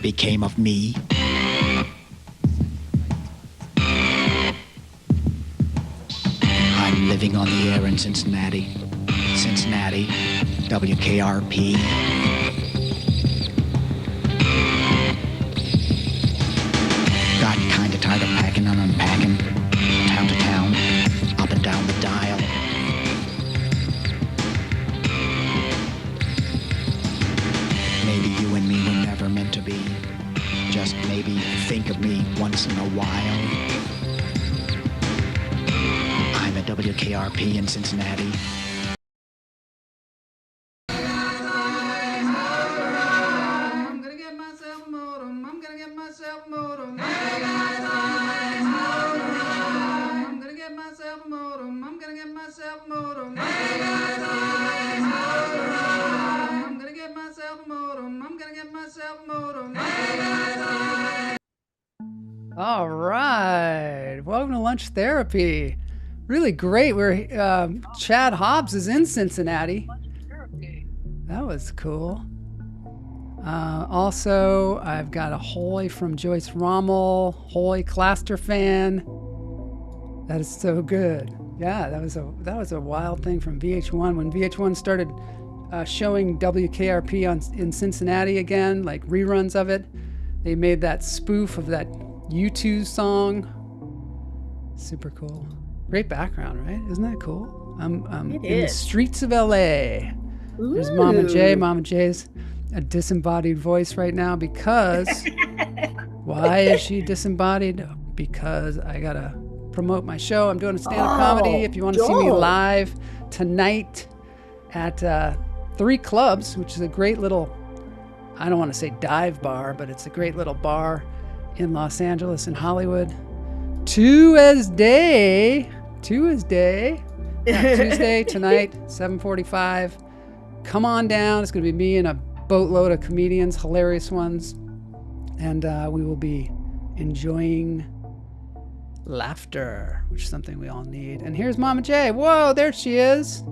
became of me? I'm living on the air in Cincinnati. Cincinnati, WKRP. Got kinda tired of packing and unpacking, town to town, up and down the dial. Maybe you and me were never meant to be. Just maybe think of me once in a while. I'm at WKRP in Cincinnati. All right, welcome to Lunch Therapy. Really great. We're Chad Hobbs is in Cincinnati. That was cool. Also, I've got a holy from Joyce Rommel, holy Claster fan. That is so good. Yeah, that was a wild thing from VH1 when VH1 started showing WKRP in Cincinnati again, like reruns of it. They made that spoof of that U2 song. Super cool. Great background, right? Isn't that cool? I'm in the streets of LA. Ooh. There's Mama J. Mama J's a disembodied voice right now because why is she disembodied? Because I gotta promote my show. I'm doing a stand-up comedy. If you want to see me live tonight at 3 Clubs, which is a great little, I don't want to say dive bar, but it's a great little bar in Los Angeles and Hollywood. Tuesday. Yeah, Tuesday tonight, 7:45. Come on down. It's going to be me and a boatload of comedians, hilarious ones. And we will be enjoying laughter, which is something we all need. And here's Mama J. Whoa, there she is.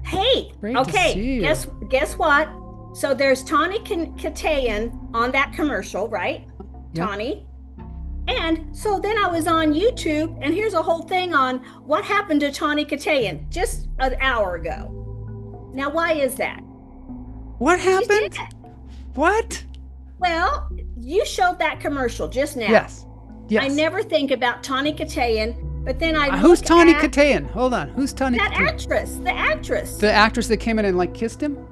Hey, great to see you. Guess what? So there's Tawny Katayan on that commercial, right? Yep. Tawny. And so then I was on YouTube, and here's a whole thing on what happened to Tawny Katayan just an hour ago. Now, why is that? What happened? What? Well, you showed that commercial just now. Yes. I never think about Tawny Katayan, but then I who's Tawny Katayan? Hold on. Who's Tawny Katayan? The actress that came in and like kissed him?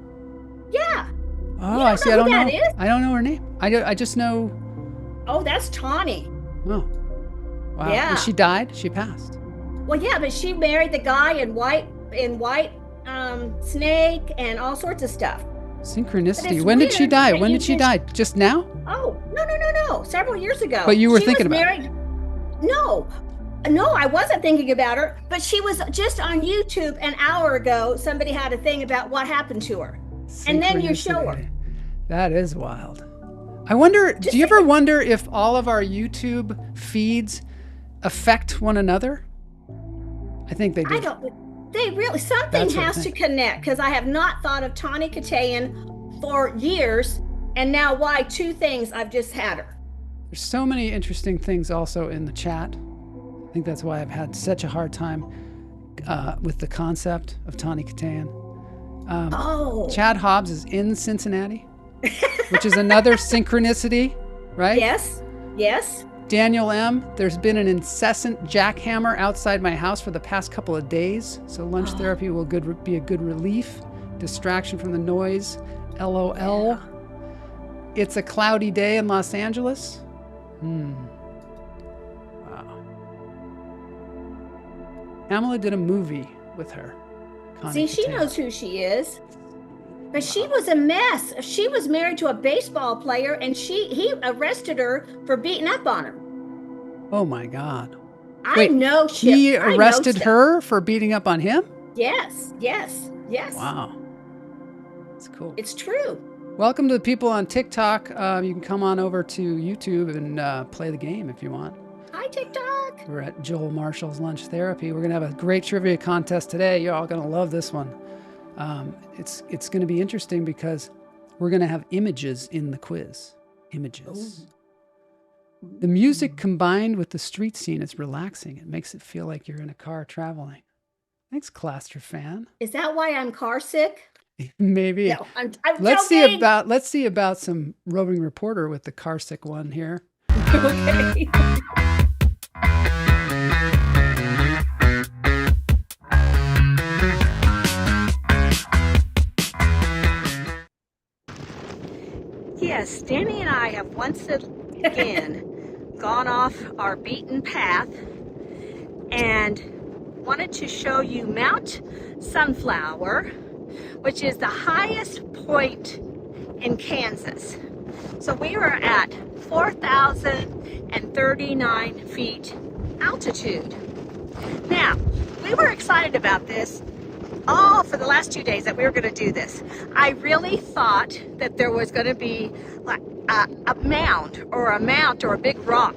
Yeah. Oh, I see. I don't know. I don't know her name. I just know. Oh, that's Tawny. Oh. Wow. Yeah. And she died? She passed. Well, yeah, but she married the guy in white snake and all sorts of stuff. Synchronicity. When did she die? When did she die? Just now? Oh, no. Several years ago. But you were thinking about her. No, I wasn't thinking about her, but she was just on YouTube an hour ago. Somebody had a thing about what happened to her. And then you show her. That is wild. I wonder, do you ever wonder if all of our YouTube feeds affect one another? I think they do. They really, something has to connect, because I have not thought of Tawny Katayan for years, and now why 2 things I've just had her. There's so many interesting things also in the chat. I think that's why I've had such a hard time with the concept of Tawny Katayan. Chad Hobbs is in Cincinnati, which is another synchronicity, right? Yes. Daniel M., there's been an incessant jackhammer outside my house for the past couple of days, so lunch therapy will be a good relief, distraction from the noise. LOL. Yeah. It's a cloudy day in Los Angeles. Wow. Pamela did a movie with her. See, she knows who she is. But she was a mess. She was married to a baseball player, and he arrested her for beating up on her. Oh my God! Wait, I know he arrested her for beating up on him? Yes. Wow, that's cool. It's true. Welcome to the people on TikTok. You can come on over to YouTube and play the game if you want. Hi, TikTok. We're at Joel Marshall's Lunch Therapy. We're gonna have a great trivia contest today. You're all gonna love this one. It's going to be interesting because we're going to have images in the quiz. images. The music combined with the street scene is relaxing. It makes it feel like you're in a car traveling. Thanks, Cluster fan. Is that why I'm car sick? Maybe. No, I'm Let's joking. see about some roving reporter with the car sick one here. Okay. Yes, Danny and I have once again gone off our beaten path and wanted to show you Mount Sunflower, which is the highest point in Kansas. So we are at 4,039 feet altitude. Now, we were excited about this all for the last 2 days that we were going to do this. I really thought that there was going to be like a mound or a mount or a big rock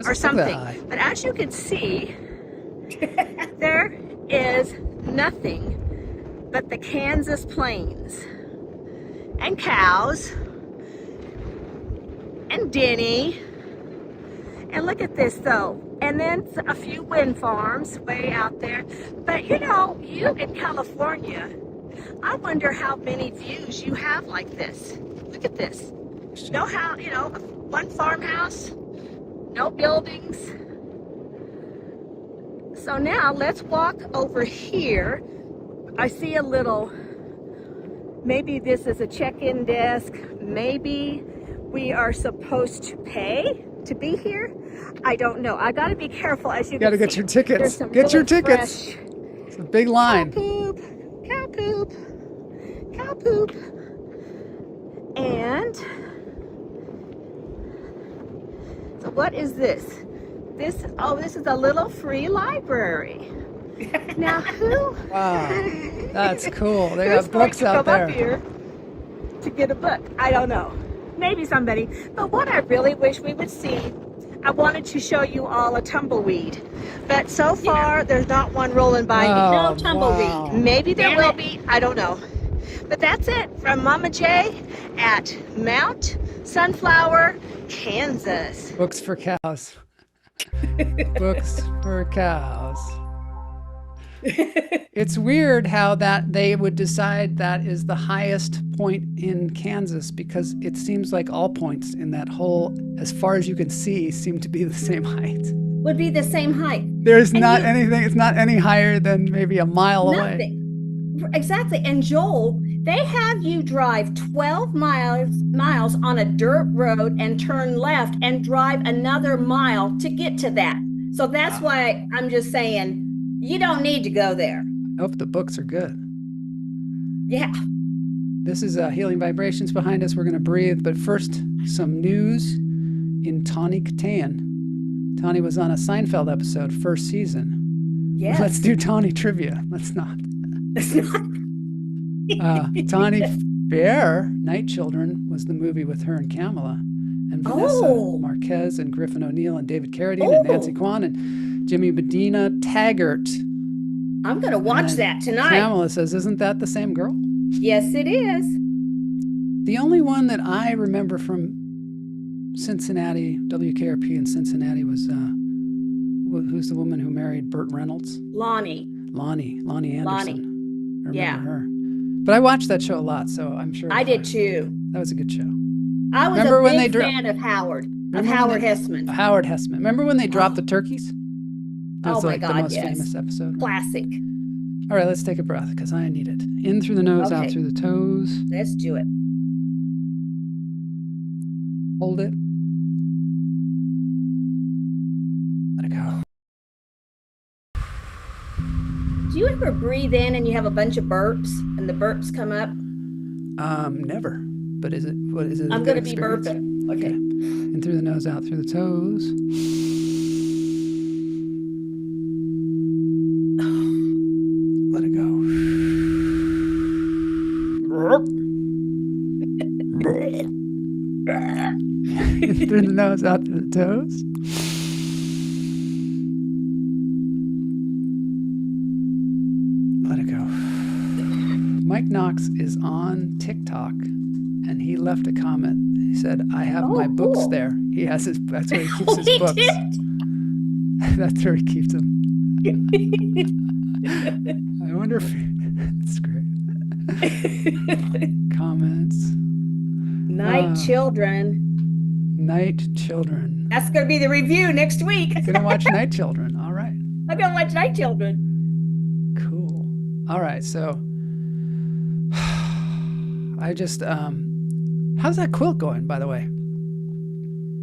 or something. But as you can see, there is nothing but the Kansas plains and cows and Denny. And look at this though. And then a few wind farms way out there. But you know, you in California, I wonder how many views you have like this. Look at this. No house, you know, one farmhouse, no buildings. So now let's walk over here. I see a little, maybe this is a check-in desk. Maybe we are supposed to pay to be here. I don't know. I got to be careful as you gotta get your tickets. Get your tickets. It's a big line. Cow poop, cow poop, cow poop. And so what is this? This is a little free library. Now who? Wow, that's cool. They got books out there. Up here to get a book. I don't know. Maybe somebody. But what I really wish we would see, I wanted to show you all a tumbleweed. But so far, there's not one rolling by me. No tumbleweed. Wow. Maybe there will be. I don't know. But that's it from Mama J at Mount Sunflower, Kansas. Books for cows. Books for cows. It's weird how that they would decide that is the highest point in Kansas, because it seems like all points in that whole, as far as you can see, seem to be the same height. Would be the same height. There's not anything, it's not any higher than maybe a mile away. Exactly. And Joel, they have you drive 12 miles on a dirt road and turn left and drive another mile to get to that. So that's why I'm just saying, you don't need to go there. I hope the books are good. Yeah. This is Healing Vibrations behind us. We're going to breathe. But first, some news in Tawny Katayan. Tawny was on a Seinfeld episode, first season. Yes. Let's do Tawny trivia. Let's not. Tawny Fair, Night Children, was the movie with her and Kamala. And Vanessa Marquez and Griffin O'Neill and David Carradine and Nancy Kwan and Jimmy Medina Taggart. I'm going to watch that tonight. Kamala says, isn't that the same girl? Yes, it is. The only one that I remember from Cincinnati, WKRP in Cincinnati, was who's the woman who married Burt Reynolds? Lonnie Anderson. I remember her. But I watched that show a lot, so I'm sure. I did too. That was a good show. I was a big fan of Howard Hessman. Howard Hessman. Remember when they dropped the turkeys? That was my like God, the most famous episode. Classic. All right, let's take a breath because I need it. In through the nose, out through the toes. Let's do it. Hold it. Let it go. Do you ever breathe in and you have a bunch of burps and the burps come up? Never. But what is it? I'm going to be burping. Okay. In through the nose, out through the toes. Let it go. In through the nose, out through the toes. Let it go. Mike Knox is on TikTok, and he left a comment. He said, I have my books cool. there. He has that's where he keeps Oh, his he books. did? That's where he keeps them. I wonder if it's great. Comments. Night Children. Night Children. That's going to be the review next week. Gonna watch Night Children. All right. I'm going to watch Night Children. Cool. All right. So I just, how's that quilt going, by the way?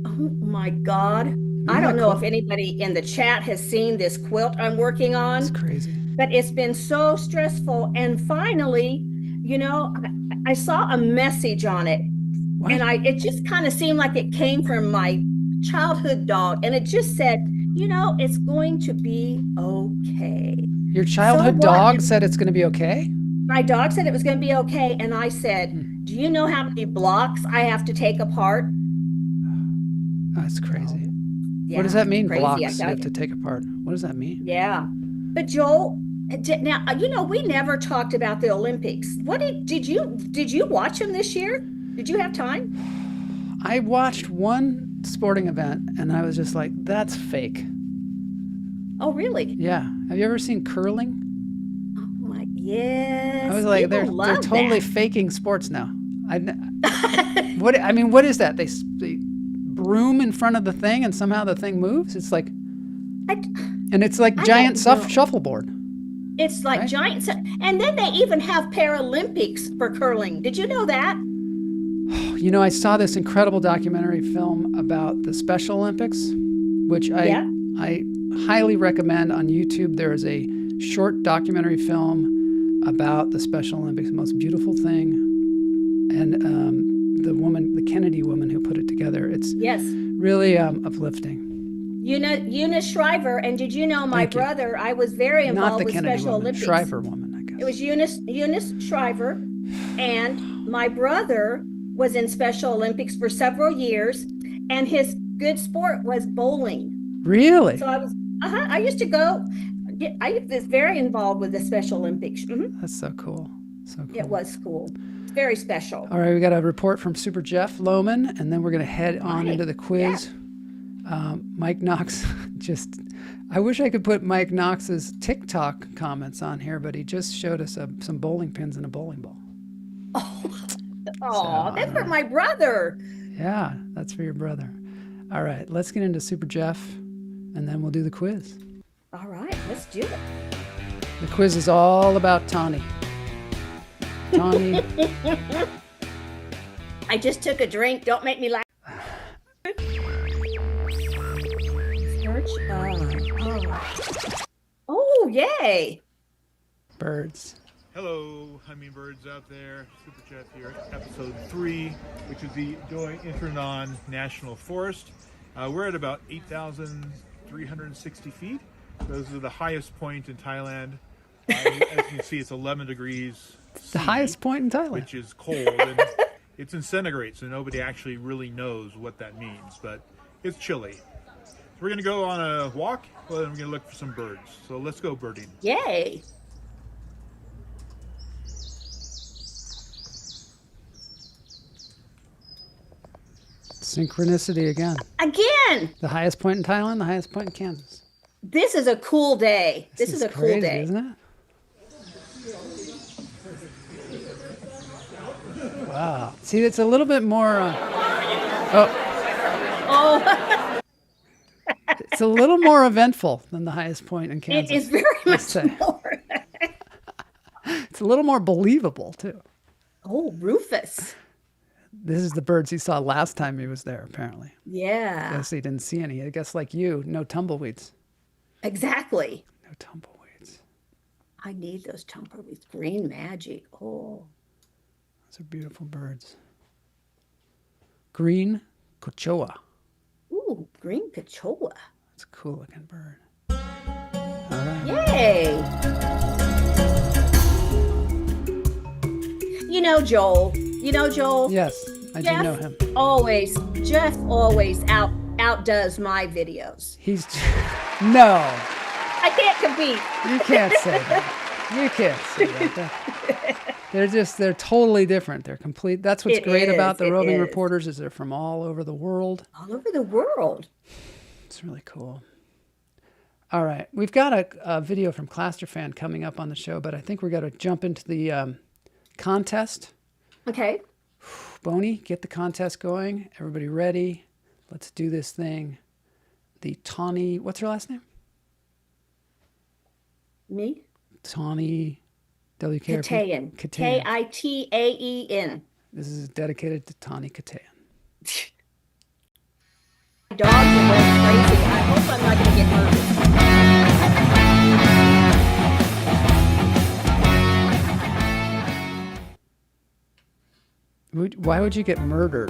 Oh my God. I don't know if anybody in the chat has seen this quilt I'm working on. It's crazy. But it's been so stressful. And finally, you know, I saw a message on it. What? And it just kind of seemed like it came from my childhood dog. And it just said, you know, it's going to be okay. Your childhood dog said it's going to be okay? My dog said it was going to be okay. And I said, do you know how many blocks I have to take apart? That's crazy. Yeah, what does that mean, crazy, blocks you have to take apart? What does that mean? Yeah. But Joel, now, you know, we never talked about the Olympics. What did you watch them this year? Did you have time? I watched one sporting event and I was just like, that's fake. Oh, really? Yeah. Have you ever seen curling? Oh my, yes. I was like, they're totally faking sports now. What is that? They broom in front of the thing and somehow the thing moves? It's like, and it's like giant shuffleboard. It's like giant, and then they even have Paralympics for curling. Did you know that? You know, I saw this incredible documentary film about the Special Olympics, which I highly recommend on YouTube. There is a short documentary film about the Special Olympics, the most beautiful thing. And the Kennedy woman who put it together, it's really uplifting. Eunice Shriver, and did you know my brother, I was very involved with Special Olympics. Shriver woman, I guess. It was Eunice Shriver, and my brother was in Special Olympics for several years, and his good sport was bowling. Really? So I used to go, I was very involved with the Special Olympics. Mm-hmm. That's so cool. So cool. It was cool. It's very special. All right, we got a report from SuperJeff Lowman, and then we're going to head on into the quiz. Yeah. Mike Knox I wish I could put Mike Knox's TikTok comments on here, but he just showed us some bowling pins and a bowling ball. That's for my brother. Yeah, that's for your brother. All right, let's get into SuperJeff, and then we'll do the quiz. All right, let's do it. The quiz is all about Tawny. Tawny. I just took a drink. Don't make me laugh. Oh, yay. Birds. Hello, hummingbirds out there. SuperJeff here, episode 3, which is the Doi Intranon National Forest. We're at about 8,360 feet. Those are the highest point in Thailand. As you can see, it's 11 degrees The highest point in Thailand. Which is cold. And it's in centigrade, so nobody actually really knows what that means, but it's chilly. So we're going to go on a walk, and we're going to look for some birds. So let's go birding. Yay. Synchronicity again. Again. The highest point in Thailand, the highest point in Kansas. This is a cool day. This is a crazy, cool day. Isn't it? Wow. See, it's a little bit more... It's a little more eventful than the highest point in Kansas. It is very much more. It's a little more believable, too. Oh, Rufus. This is the birds he saw last time he was there, apparently. Yeah. I guess he didn't see any. I guess like you, no tumbleweeds. Exactly. No tumbleweeds. I need those tumbleweeds. Green magic. Oh. Those are beautiful birds. Green Cochoa. Ooh, green Cochoa. That's a cool looking bird. All right. Yay. You know Joel. Yes, I do know him. Jeff always outdoes my videos. No. I can't compete. You can't say that. You can't say that. They're totally different. They're complete. That's what's great about the roving is. reporters is they're from all over the world. All over the world. It's really cool. All right. We've got a video from Cluster Fan coming up on the show, but I think we're going to jump into the contest. Okay. Boney, get the contest going. Everybody ready? Let's do this thing. The Tawny, what's her last name? Me? Tawny WKRP. Katayan. Kitaen. This is dedicated to Tawny Katayan. Dogs are going crazy. I hope I'm not going to get murdered. Why would you get murdered?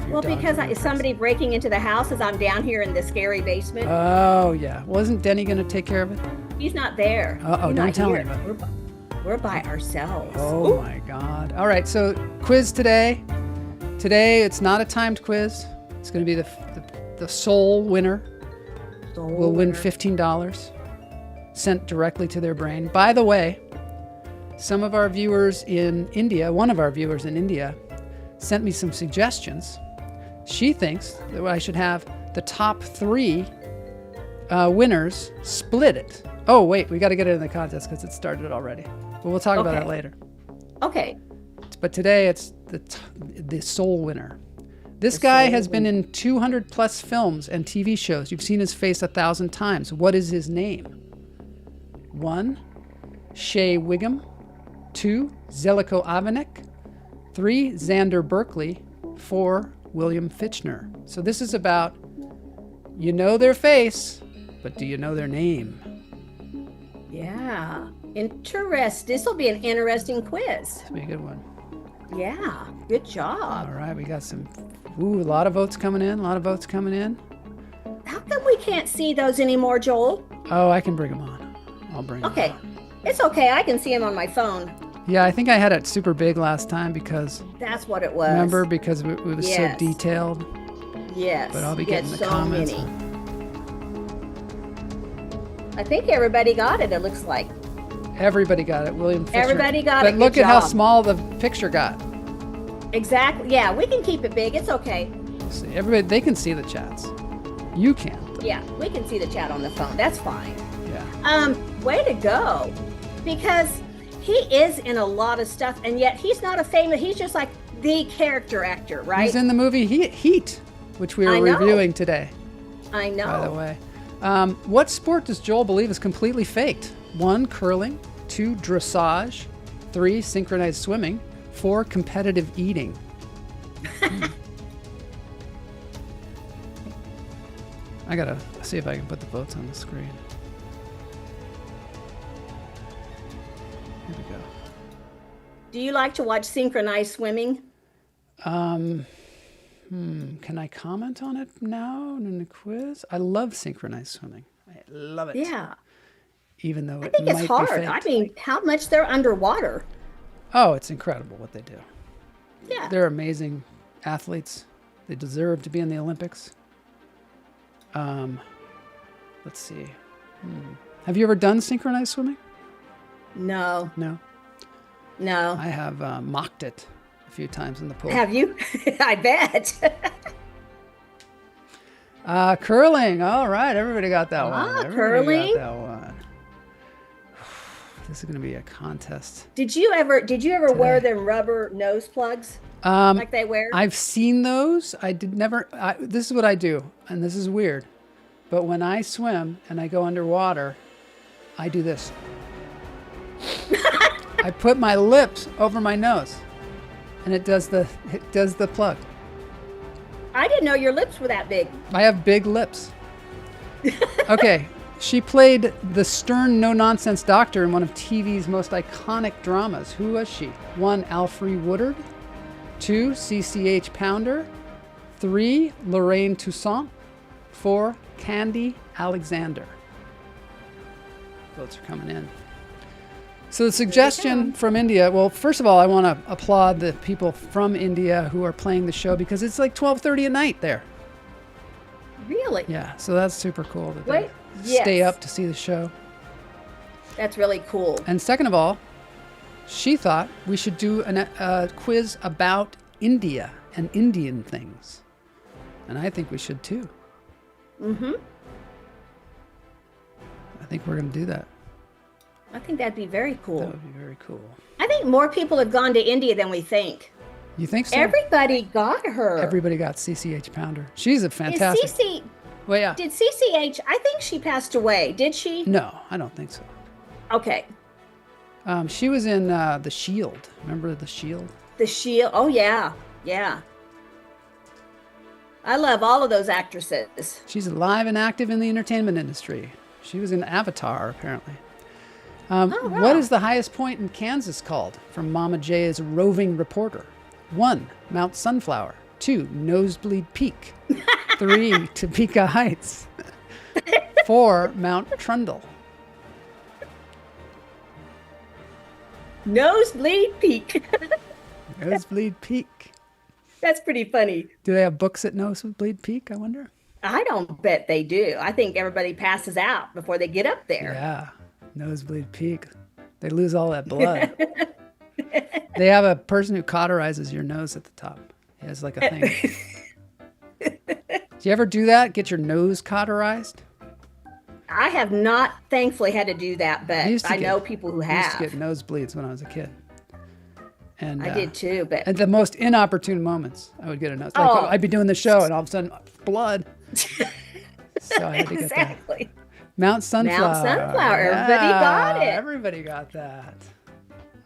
Well, because somebody breaking into the house as I'm down here in the scary basement. Oh, yeah. Wasn't Denny going to take care of it? He's not there. Uh-oh, He's don't not tell here. anybody. We're by ourselves. Oh, my God. All right, so quiz today. Today, it's not a timed quiz. It's going to be the sole winner. Will win $15 sent directly to their brain. By the way, some of our viewers in India, one of our viewers in India, sent me some suggestions. She thinks that I should have the top 3 winners split it. Oh, wait, we got to get it in the contest because it started already. But we'll talk about that later. Okay. But today it's the sole winner. This guy has been in 200 plus films and TV shows. You've seen his face 1,000 times. What is his name? 1, Shea Wiggum. 2, Zeljko Avenek. 3, Xander Berkeley. 4, William Fitchner. So this is about, you know their face, but do you know their name? Yeah. This will be an interesting quiz. This will be a good one. Yeah. Good job. All right, we got a lot of votes coming in. How come we can't see those anymore, Joel? Oh, I can bring them on. I'll bring them Okay. on. It's okay. I can see them on my phone. Yeah, I think I had it super big last time because... That's what it was. Remember? Because it was so detailed. Yes. But I'll be getting the so comments. Many. I think everybody got it, it looks like. Everybody got it. William Fisher. Everybody got it. But look Good at how job. small the picture got. Exactly. Yeah, we can keep it big. It's okay. See, everybody, they can see the chats. You can't. Though. Yeah, we can see the chat on the phone. That's fine. Yeah. Way to go. Because he is in a lot of stuff, and yet he's not a famous, he's just like the character actor, right? He's in the movie Heat, which we were reviewing today. I know. By the way. What sport does Joel believe is completely faked? 1, curling. 2, dressage. 3, synchronized swimming. 4, competitive eating. I gotta see if I can put the votes on the screen. Here we go. Do you like to watch synchronized swimming? Can I comment on it now in the quiz? I love synchronized swimming. I love it. Yeah. Even though I think it's hard. I mean, how much they're underwater. Oh, it's incredible what they do. Yeah. They're amazing athletes. They deserve to be in the Olympics. Let's see. Have you ever done synchronized swimming? No. No. No. I have mocked it a few times in the pool. Have you? I bet. Curling. All right, everybody got that one. Curling. Got that one. This is going to be a contest. Did you ever wear them rubber nose plugs like they wear? I've seen those. I did never. This is what I do, and this is weird. But when I swim and I go underwater, I do this. I put my lips over my nose, and it does the plug. I didn't know your lips were that big. I have big lips. Okay. She played the stern, no-nonsense doctor in one of TV's most iconic dramas. Who was she? 1, Alfre Woodard. 2, CCH Pounder. 3, Lorraine Toussaint. 4, Candy Alexander. Votes are coming in. So the suggestion from India, well, first of all, I want to applaud the people from India who are playing the show because it's like 12:30 at night there. Really? Yeah, so that's super cool that Wait. they stay up to see the show. That's really cool. And second of all, she thought we should do a quiz about India and Indian things. And I think we should too. Mm-hmm. I think we're going to do that. I think that'd be very cool. That would be very cool. I think more people have gone to India than we think. You think so? Everybody got her. Everybody got CCH Pounder. She's a fantastic. Well, yeah. Did CCH, I think she passed away. Did she? No, I don't think so. Okay. She was in The Shield. Remember The Shield? The Shield. Oh, yeah. Yeah. I love all of those actresses. She's alive and active in the entertainment industry. She was in Avatar, apparently. Wow. What is the highest point in Kansas called? From Mama J's roving reporter. 1, Mount Sunflower. 2, Nosebleed Peak. 3, Topeka Heights. 4, Mount Trundle. Nosebleed Peak. Nosebleed Peak. That's pretty funny. Do they have books at Nosebleed Peak, I wonder? I don't bet they do. I think everybody passes out before they get up there. Yeah, Nosebleed Peak. They lose all that blood. They have a person who cauterizes your nose at the top. He has like a thing. Do you ever do that? Get your nose cauterized? I have not, thankfully, had to do that, but I know people who have. I used to get nosebleeds when I was a kid. And I did too, but at the most inopportune moments, I would get a nose. Like, I'd be doing the show, and all of a sudden, blood. So I had to get that. Exactly. Mount Sunflower. Mount Sunflower. Everybody got it. Everybody got that.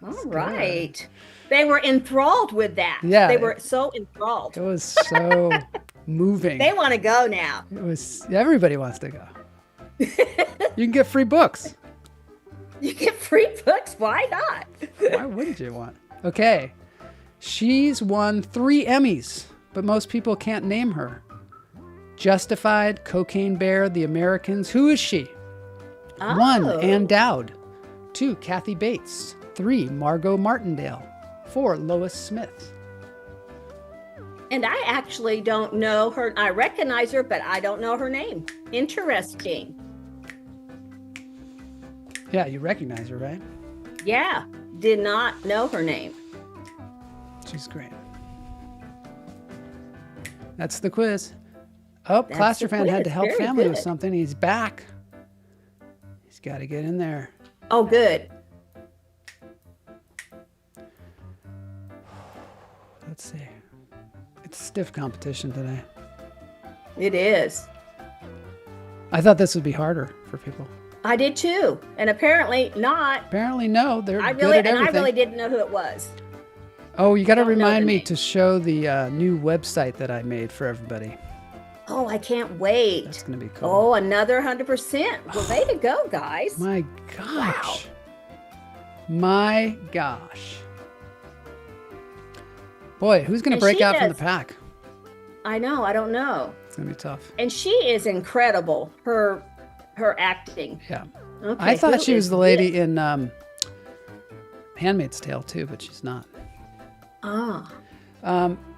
All right. They were enthralled with that. Yeah. They were so enthralled. It was so moving. They want to go now. It was. Everybody wants to go. You can get free books. You get free books. Why not? Why wouldn't you want? Okay. She's won 3 Emmys, but most people can't name her. Justified, Cocaine Bear, The Americans. Who is she? 1, Ann Dowd. 2, Kathy Bates. 3, Margot Martindale. 4, Lois Smith. And I actually don't know her. I recognize her, but I don't know her name. Interesting. Yeah, you recognize her, right? Yeah. Did not know her name. She's great. That's the quiz. Oh, Claster fan had to help Very family with good. something. He's back. He's got to get in there. Oh, good. Let's see. It's stiff competition today. It is. I thought this would be harder for people. I did too. And apparently not. Apparently, no. They're I good really at everything. I really didn't know who it was. Oh, you got to don't know remind the me name. to show the new website that I made for everybody. Oh, I can't wait. That's going to be cool. Oh, another 100%. Well, way to go, guys. My gosh. My gosh. Boy, who's going to And break she out from the does- pack? I know. I don't know. It's going to be tough. And she is incredible. Her acting. Yeah. Okay, I thought who she was is the lady this? in Handmaid's Tale too, but she's not. Ah.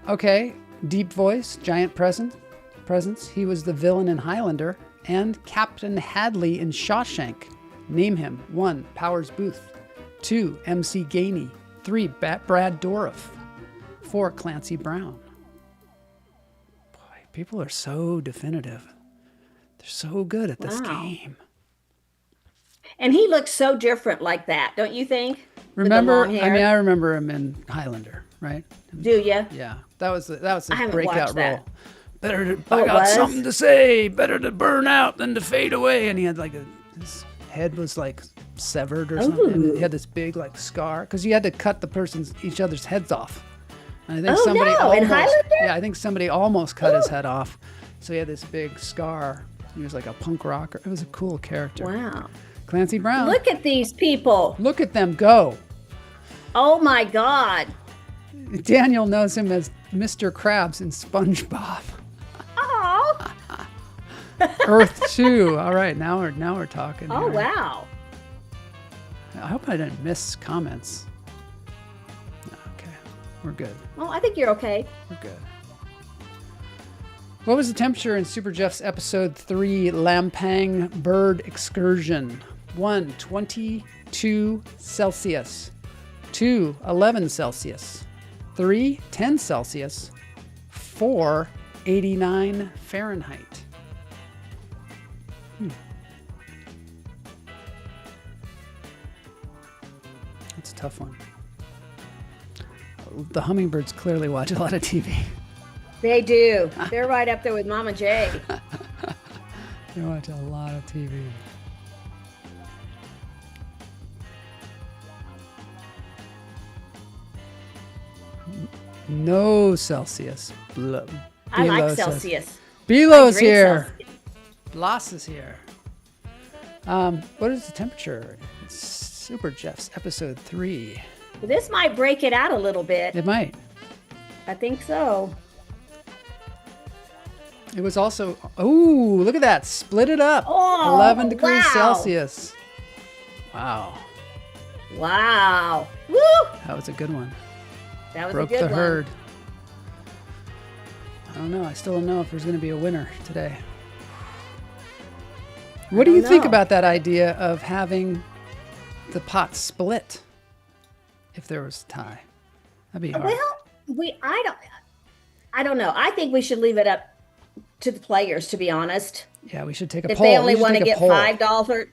Okay. Deep voice, giant presence. He was the villain in Highlander and Captain Hadley in Shawshank. Name him. 1, Powers Booth. 2, MC Gainey. 3, Brad Dourif. 4, Clancy Brown. Boy, people are so definitive. They're so good at this Wow. game. And he looks so different like that, don't you think? With the Remember? long I hair? mean, I remember him in Highlander, right? Do you? Yeah, that was his I haven't breakout watched that. role. Better to, Oh, I it got was? something to say. Better to burn out than to fade away. And he had like his head was like severed or something. Ooh. He had this big like scar because you had to cut each other's heads off. And I think Oh, somebody no, in almost, Highlander? yeah, I think somebody almost cut his head off. So he had this big scar. He was like a punk rocker. It was a cool character. Wow. Clancy Brown. Look at these people. Look at them go. Oh my God. Daniel knows him as Mr. Krabs in SpongeBob. Oh. Earth 2. All right, now we're talking. Oh, here. wow. I hope I didn't miss comments. Okay, we're good. Oh, I think you're okay. We're good. What was the temperature in Super Jeff's episode 3 Lampang Bird Excursion? 1, 22 Celsius. 2, 11 Celsius, 3, 10 Celsius, 4, 89 Fahrenheit. That's a tough one. The hummingbirds clearly watch a lot of TV. They do. They're right up there with Mama J. They watch a lot of TV. No Celsius. I like Bilo says- Celsius. Bilo's I drink here. Celsius. Blas is here. What is the temperature? It's Super Jeff's episode 3. This might break it out a little bit. It might. I think so. It was also, oh, look at that. Split it up. Oh, 11 degrees wow. Celsius. Wow. Wow. Woo! That was a good one. That was Broke a good the one. herd. I don't know. I still don't know if there's going to be a winner today. What do you think know. about that idea of having the pot split if there was a tie? That'd be hard. Well, I don't know. I think we should leave it up to the players, to be honest. Yeah, we should take a If poll. they only We should want to take a get poll. $5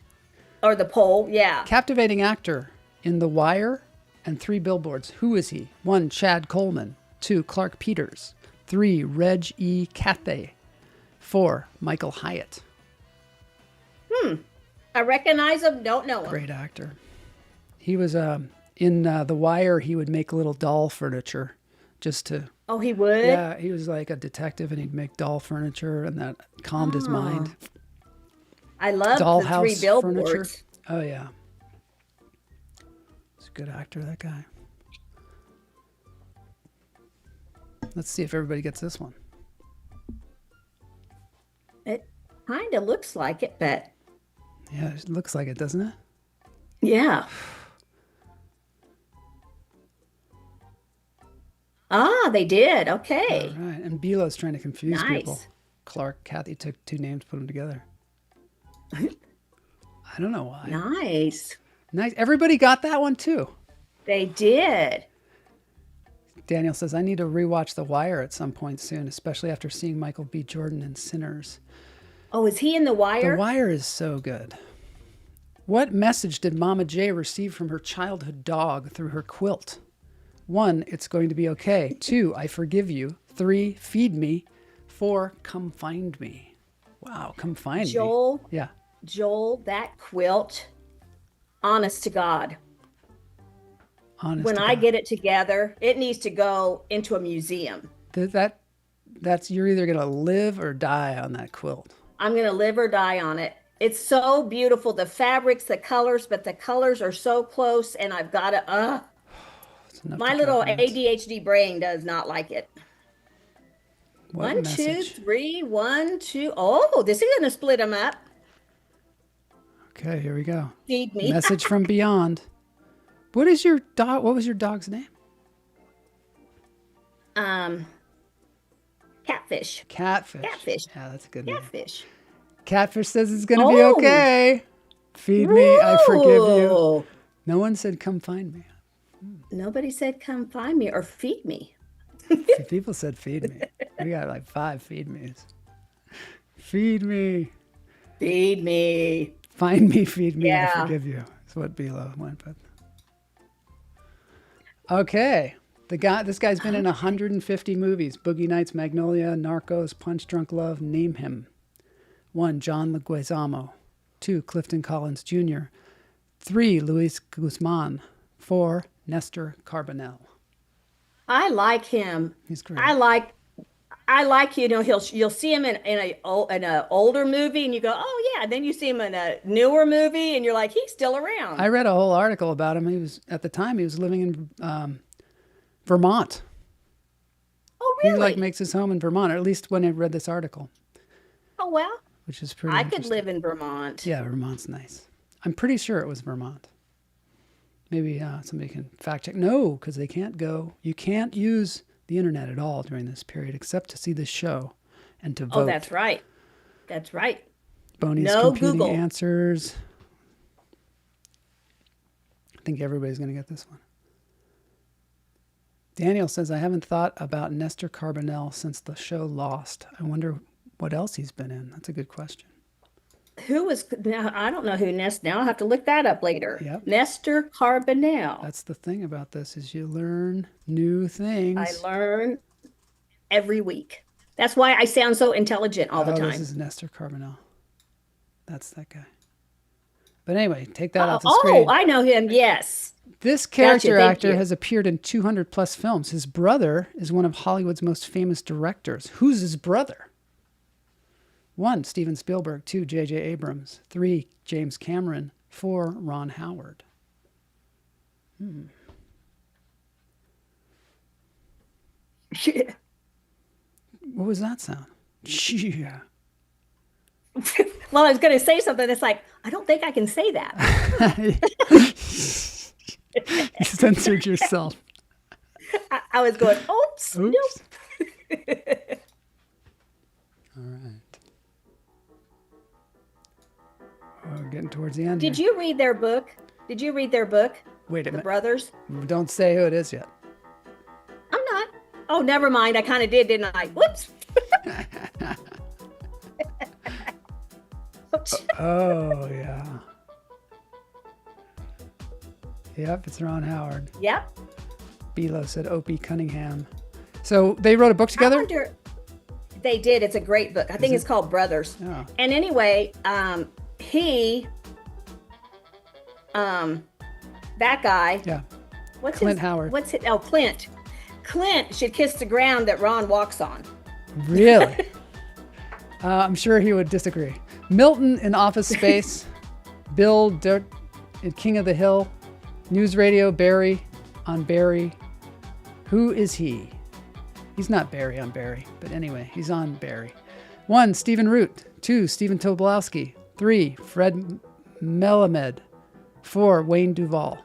or the poll, yeah. Captivating actor in The Wire and 3 Billboards. Who is he? 1, Chad Coleman. 2, Clark Peters. 3, Reg E. Cathay. 4, Michael Hyatt. I recognize him, don't know him. Great actor. He was in The Wire. He would make little doll furniture just to. Oh, he would? Yeah, he was like a detective, and he'd make doll furniture, and that calmed his mind. I love the 3 Dollhouse Billboards. furniture. Oh yeah, he's a good actor. That guy. Let's see if everybody gets this one. It kind of looks like it, but Yeah, it looks like it, doesn't it? yeah. Ah, they did. Okay. All right, and Bilo's trying to confuse people. Nice. Clark, Kathy took 2 names, put them together. I don't know why. Nice. Nice. Everybody got that one too. They did. Daniel says, I need to rewatch The Wire at some point soon, especially after seeing Michael B. Jordan in Sinners. Oh, is he in The Wire? The Wire is so good. What message did Mama J receive from her childhood dog through her quilt? 1, it's going to be okay. 2, I forgive you. 3, feed me. 4, come find me. Wow, come find Joel, me. Yeah. Joel, that quilt, honest to God, Honest when to I God. get it together, it needs to go into a museum. That's you're either gonna live or die on that quilt. I'm going to live or die on it. It's so beautiful. The fabrics, the colors, but the colors are so close, and I've got to, It's enough my to little drive me nuts. ADHD brain does not like it. What 1, 2, message? 3, 1, 2. Oh, this is going to split them up. Okay, here we go. Feed me. Message from beyond. What is your dog? What was your dog's name? Catfish. Catfish. Catfish. Yeah, that's a good name. Catfish. Catfish says it's gonna be Oh. okay. Feed me. I forgive you. Ooh. No one said come find me. Nobody said come find me or feed me. People said feed me. We got like 5 feed me's. Feed me. Feed me. Find me, feed me, I Yeah. forgive you. That's what Bilo went with. Okay. This guy's been in 150 movies. Boogie Nights, Magnolia, Narcos, Punch Drunk Love, name him. 1, John Leguizamo. 2, Clifton Collins Jr. 3, Luis Guzman. 4, Nestor Carbonell. I like him. He's great. I like you'll see him in an older movie and you go, oh yeah, and then you see him in a newer movie and you're like, he's still around. I read a whole article about him. He was living in Vermont. Oh He really? makes his home in Vermont, or at least when I read this article, Oh well, which is pretty I could interesting. live in Vermont. Yeah, Vermont's nice. I'm pretty sure it was Vermont. Maybe somebody can fact check. No, because they can't go. You can't use the internet at all during this period except to see this show and to vote. Oh, that's right. That's right. Boney's No computing Google. answers. I think everybody's going to get this one. Daniel says, I haven't thought about Nestor Carbonell since the show Lost. I wonder what else he's been in. That's a good question. Who was, now I don't know who Nestor, now I'll have to look that up later. Yep. Nestor Carbonell. That's the thing about this is you learn new things. I learn every week. That's why I sound so intelligent all the time. This is Nestor Carbonell. That's that guy. But anyway, take that off the screen. Oh, I know him. Yes. This character actor you. has appeared in 200 plus films. His brother is one of Hollywood's most famous directors. Who's his brother? 1, Steven Spielberg. 2, J.J. Abrams. 3, James Cameron. 4, Ron Howard. What was that sound? Yeah. Well, I was going to say something that's like, I don't think I can say that. You censored yourself. I was going, oops. Oops. Nope. All right. Oh, we're getting towards the end. Did here. you read their book? Did you read their book? Wait a The minute. brothers? Don't say who it is yet. I'm not. Oh, never mind. I kind of did, didn't I? Whoops. Oh, yeah. Yep, it's Ron Howard. Yep. Bilo said Opie Cunningham. So they wrote a book I together? wonder, they did. It's a great book. I think it's called Brothers. Oh. And anyway, he, that guy. Yeah. What's Clint his, Howard. What's it? Oh, Clint. Clint should kiss the ground that Ron walks on. Really? I'm sure he would disagree. Milton in Office Space. Bill Dirt in King of the Hill. News Radio Barry on Barry. Who is he? He's not Barry on Barry, but anyway, he's on Barry. 1, Stephen Root. 2, Stephen Tobolowsky. 3, Fred Melamed. 4, Wayne Duvall.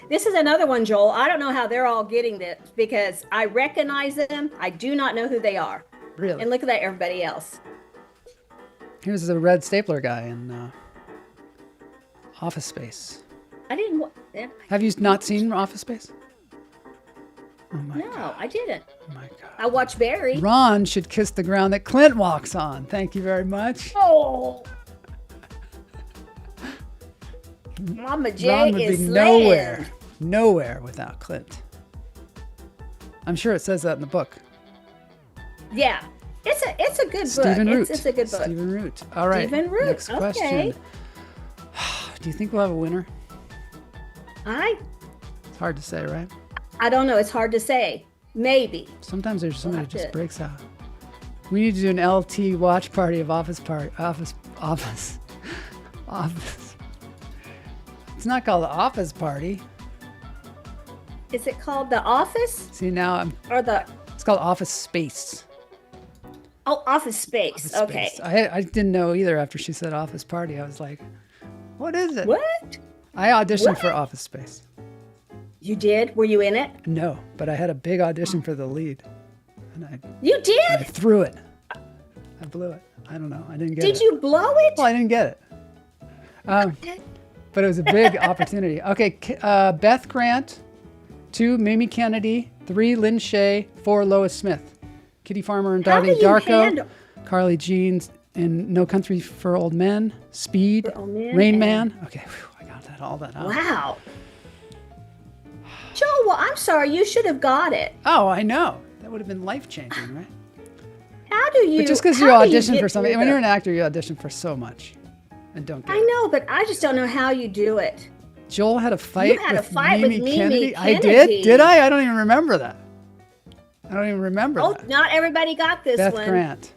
This is another one, Joel. I don't know how they're all getting this because I recognize them. I do not know who they are. Really? And look at that, everybody else. Here's the red stapler guy in Office Space. I didn't. Have you not seen Office Space? Oh my No, God. I didn't. Oh my God. I watched Barry. Ron should kiss the ground that Clint walks on. Thank you very much. Oh. Mama J Ron would is be slaying. nowhere without Clint. I'm sure it says that in the book. Yeah, it's a good Stephen book. Root. It's a good book. Stephen Root. All right. Stephen Root, Next question. okay. Do you think we'll have a winner? It's hard to say, right? I don't know. It's hard to say. Maybe. Sometimes there's somebody have who just to- breaks out. We need to do an LT watch party of Office. It's not called the Office Party. Is it called The Office See, now or it's called Office Space. Office Space? Office Okay. Space. I didn't know either after she said Office Party. I was like, what is it? What? I auditioned What? for Office Space. You did? Were you in it? No, but I had a big audition for the lead. And You I did? threw it. I blew it. I don't know. I didn't get it. Did you blow it? Well, I didn't get it. But it was a big opportunity. Okay, Beth Grant. 2, Mamie Kennedy. 3, Lynn Shay. 4, Lois Smith. Kitty Farmer and How do Donnie you Darko. handle- Carly Jeans in No Country for Old Men. Speed. For Old Men Rain and- Man. Okay, whew, I got all that out. Wow. Joel, well, I'm sorry. You should have got it. Oh, I know. That would have been life-changing, right? How do you? But just because you how do you audition get for something, through when you're the- an actor, you audition for so much and don't get I it. know, but I just don't know how you do it. Joel had a fight, had a with, fight with Mimi Mimi Kennedy. I Kennedy. did? Did I? I don't even remember that. I don't even remember Oh, that. not everybody got this Beth one. Grant.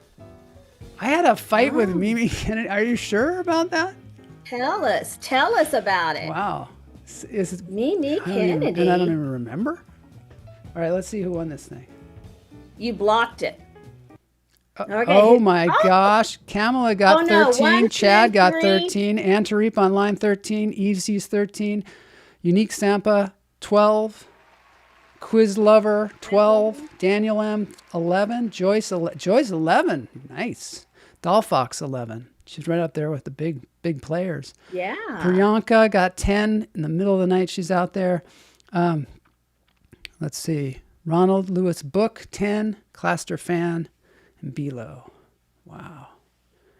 I had a fight with Oh. Mimi Kennedy. Are you sure about that? Tell us about it. Wow. Is it, Mimi I don't even- Kennedy. and I don't even remember. All right, let's see who won this thing. You blocked it. Okay. Oh my Oh. gosh. Kamala got Oh, no. 13. 1, 2, Chad got 3. 13. Ann Tarif on line 13. Evesy's 13. Unique Sampa 12. Quiz Lover 12. Daniel M 11. Joyce 11. Nice. Doll Fox 11. She's right up there with the big players. Yeah. Priyanka got 10 in the middle of the night. She's out there. Let's see. Ronald Lewis book 10, Claster fan, and Below. Wow.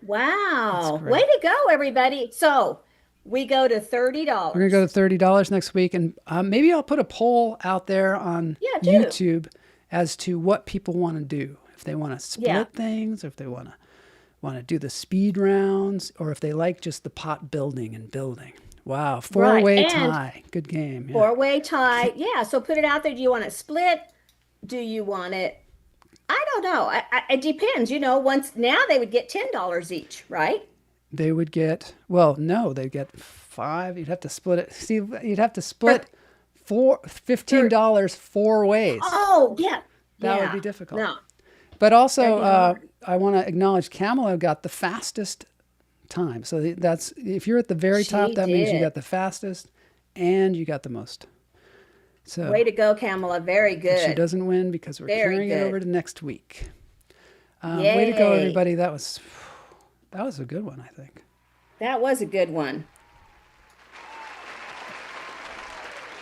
Wow. great. Way to go, everybody. So we go to $30. We're going to go to $30 next week. And maybe I'll put a poll out there on Yeah, do. YouTube as to what people want to do. If they want to split things, or if they want to do the speed rounds, or if they like just the pot building and building. Wow. Four-way tie. Good game. Yeah. Four-way tie. Yeah. So put it out there. Do you want it split? Do you want it? I don't know. It depends. You know, now they would get $10 each, right? They would get, well, no, they'd get 5. You'd have to split it. See, you'd have to split $15 4 ways. Oh, yeah. That would be difficult. No. But also, I want to acknowledge Kamala got the fastest time. So that's, if you're at the very top, that means you got the fastest and you got the most. So way to go, Kamala. Very good. She doesn't win because we're carrying it over to next week. Way to go, everybody. That was a good one, I think. That was a good one.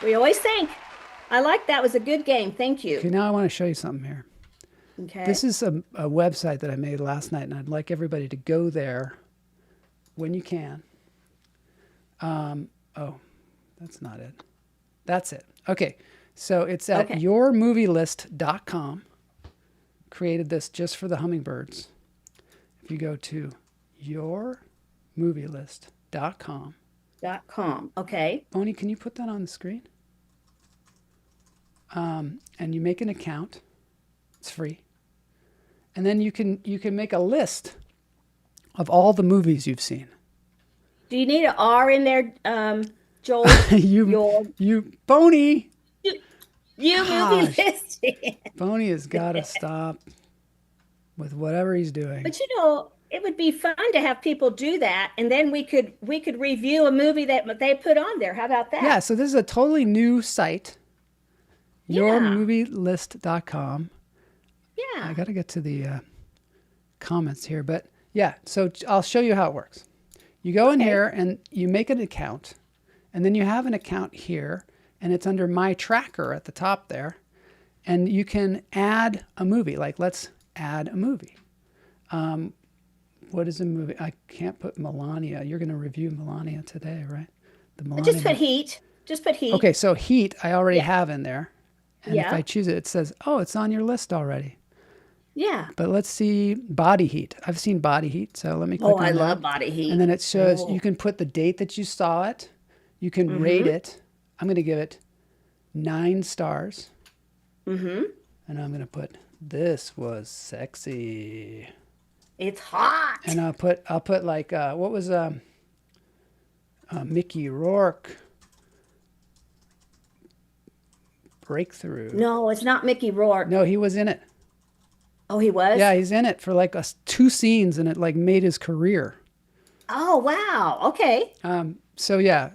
We always think. I like that. Was a good game. Thank you. Okay, now I want to show you something here. Okay. This is a website that I made last night, and I'd like everybody to go there when you can. Oh, that's not it. That's it. Okay, so it's at yourmovielist.com. Created this just for the hummingbirds. If you go to yourmovielist.com. Okay. Oni, can you put that on the screen? And you make an account. It's free. And then you can make a list of all the movies you've seen. Do you need an R in there, Joel? you Boney. You movie listing. Boney has got to stop with whatever he's doing. But you know, it would be fun to have people do that, and then we could review a movie that they put on there. How about that? Yeah, so this is a totally new site. Yourmovielist.com. Yeah. I got to get to the comments here, but yeah, so I'll show you how it works. You go in here and you make an account, and then you have an account here, and it's under My Tracker at the top there, and you can add a movie. Like, let's add a movie. What is a movie? I can't put Melania. You're going to review Melania today, right? The Melania. Just put Heat. Just put Heat. Okay, so Heat I already have in there. And Yeah. if I choose it, it says, oh, it's on your list already. Yeah. But let's see Body Heat. I've seen Body Heat, so let me click on I that. love Body Heat. And then it shows, you can put the date that you saw it. You can rate it. I'm going to give it 9 stars. Mm-hmm. And I'm going to put, this was sexy. It's hot. And I'll put like, what was Mickey Rourke Breakthrough? No, it's not Mickey Rourke. No, he was in it. Oh, he was? Yeah, he's in it for like 2 scenes, and it like made his career. Oh, wow. Okay. So yeah,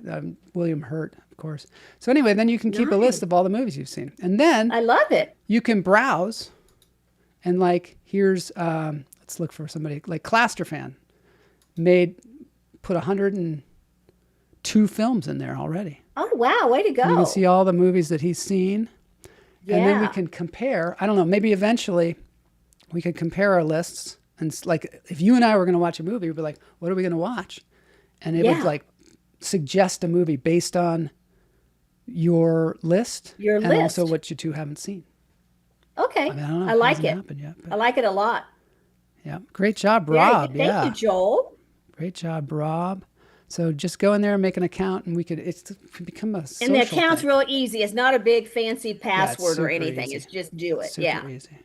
William Hurt, of course. So anyway, then you can keep a list of all the movies you've seen, and then I love it. you can browse, and like here's let's look for somebody like Claster fan, put 102 films in there already. Oh, wow. Way to go. You can see all the movies that he's seen, and then we Yeah. can compare. I don't know, maybe eventually we could compare our lists. And like, if you and I were going to watch a movie, we'd be like, what are we going to watch? And it would like suggest a movie based on your list. And also what you two haven't seen. Okay. I mean, I don't know. I like it. Happened yet, I like it a lot. yeah. Great job, Rob. Thank you, Joel. Great job, Rob. So just go in there and make an account, and it's become a social And the account's thing. real easy. It's not a big fancy password or super anything. easy. It's just do it. Super easy.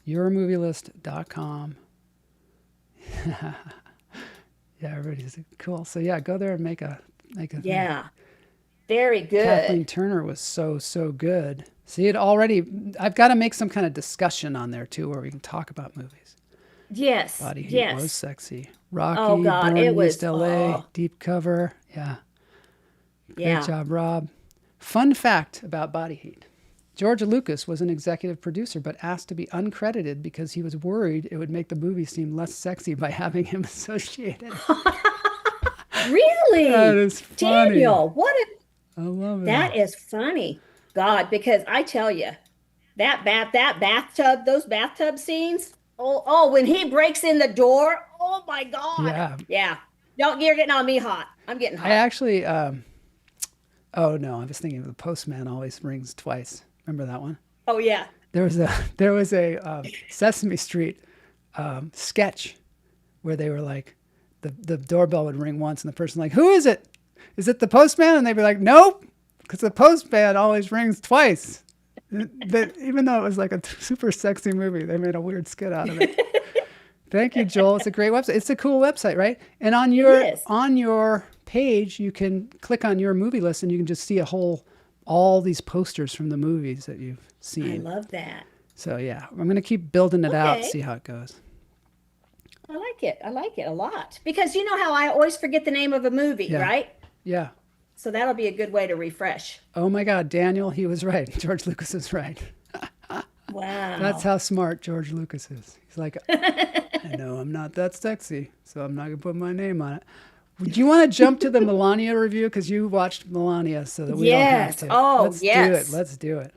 Yourmovielist.com. Yeah, everybody's cool. So yeah, go there and make a Yeah. Very good. Kathleen Turner was so good. See it already. I've got to make some kind of discussion on there too, where we can talk about movies. Yes. Body Heat yes. was sexy. Rocky, Oh, God, Born it in was- East LA, oh. Deep Cover. Yeah. Great Yeah. job, Rob. Fun fact about Body Heat. George Lucas was an executive producer, but asked to be uncredited because he was worried it would make the movie seem less sexy by having him associated. Really? That is funny. Daniel, what a I love it. That is funny. God, because I tell you, those bathtub scenes. When he breaks in the door. Oh my God. Yeah. Yeah. You're getting on me hot. I'm getting hot. I actually, oh no, I was thinking of The Postman Always Rings Twice. Remember that one? Oh yeah. There was a Sesame Street sketch where they were like, the doorbell would ring once and the person like, who is it? Is it the postman? And they'd be like, nope, because the postman always rings twice. Even though it was like a super sexy movie, they made a weird skit out of it. Thank you, Joel. It's a great website. It's a cool website, right? And on your page, you can click on your movie list and you can just see all these posters from the movies that you've seen. I love that. So yeah, I'm going to keep building it out, see how it goes. I like it. I like it a lot because you know how I always forget the name of a movie, right? Yeah. So that'll be a good way to refresh. Oh my God, Daniel, he was right. George Lucas is right. Wow. That's how smart George Lucas is. He's like, I know I'm not that sexy, so I'm not going to put my name on it. Would you want to jump to the Melania review? Because you watched Melania, so that we don't have to. Oh, Let's do it. Let's do it.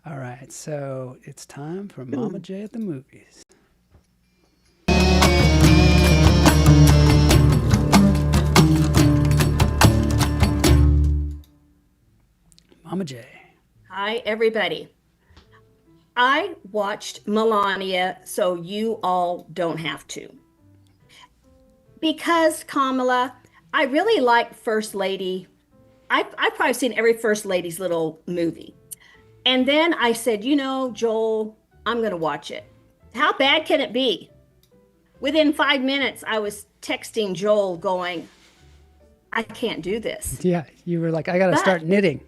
All right, so it's time for Mama J at the movies. Mama J. Hi, everybody. I watched Melania, so you all don't have to. Because, Kamala, I really like First Lady. I've probably seen every First Lady's little movie. And then I said, Joel, I'm going to watch it. How bad can it be? Within 5 minutes, I was texting Joel going, I can't do this. Yeah, you were like, I got to start knitting.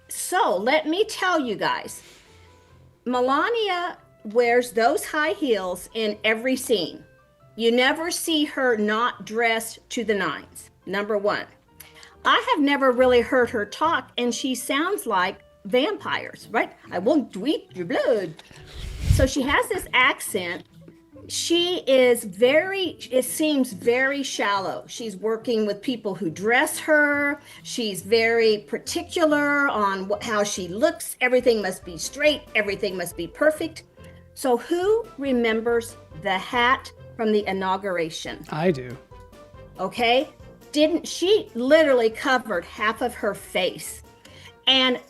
So let me tell you guys, Melania wears those high heels in every scene. You never see her not dressed to the nines, number one. I have never really heard her talk, and she sounds like vampires, right? I won't eat your blood. So she has this accent. It seems very shallow. She's working with people who dress her. She's very particular on how she looks. Everything must be straight. Everything must be perfect. So who remembers the hat from the inauguration? I do. Okay. She literally covered half of her face. And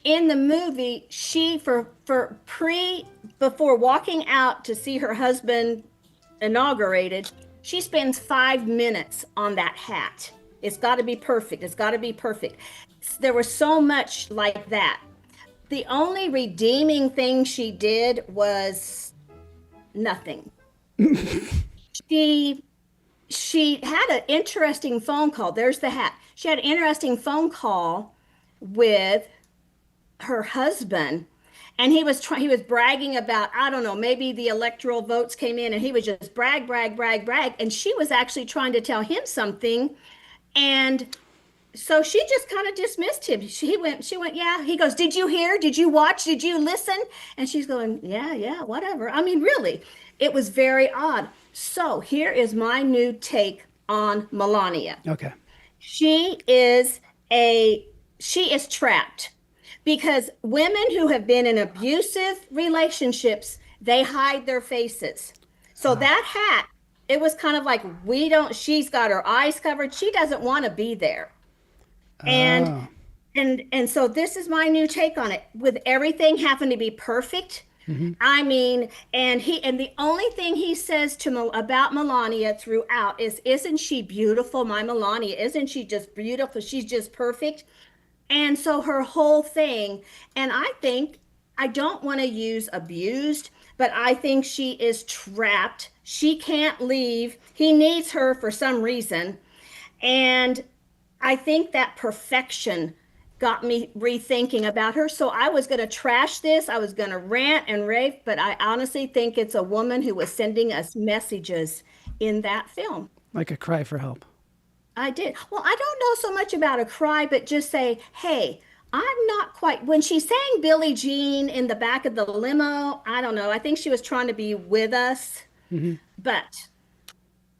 in the movie, she before walking out to see her husband inaugurated, she spends 5 minutes on that hat. It's got to be perfect. It's got to be perfect. There was so much like that. The only redeeming thing she did was nothing. She had an interesting phone call. There's the hat. She had an interesting phone call with her husband, and he was bragging about, I don't know, maybe the electoral votes came in, and he was just brag, and she was actually trying to tell him something, and so she just kind of dismissed him. She went, yeah. He goes, did you hear? Did you watch? Did you listen? And she's going, yeah, whatever. I mean, really, it was very odd. So here is my new take on Melania. Okay. She is trapped because women who have been in abusive relationships, they hide their faces. So that hat, it was kind of like, she's got her eyes covered. She doesn't want to be there. And so this is my new take on it. With everything having to be perfect, I mean, and the only thing he says about Melania throughout is, isn't she beautiful, my Melania? Isn't she just beautiful? She's just perfect. And so her whole thing, and I don't want to use abused, but I think she is trapped. She can't leave. He needs her for some reason. And I think that perfection got me rethinking about her. So I was going to trash this. I was going to rant and rave, but I honestly think it's a woman who was sending us messages in that film. Like a cry for help. I did. Well, I don't know so much about a cry, but just say, hey, I'm not quite. When she sang Billie Jean in the back of the limo, I don't know. I think she was trying to be with us. But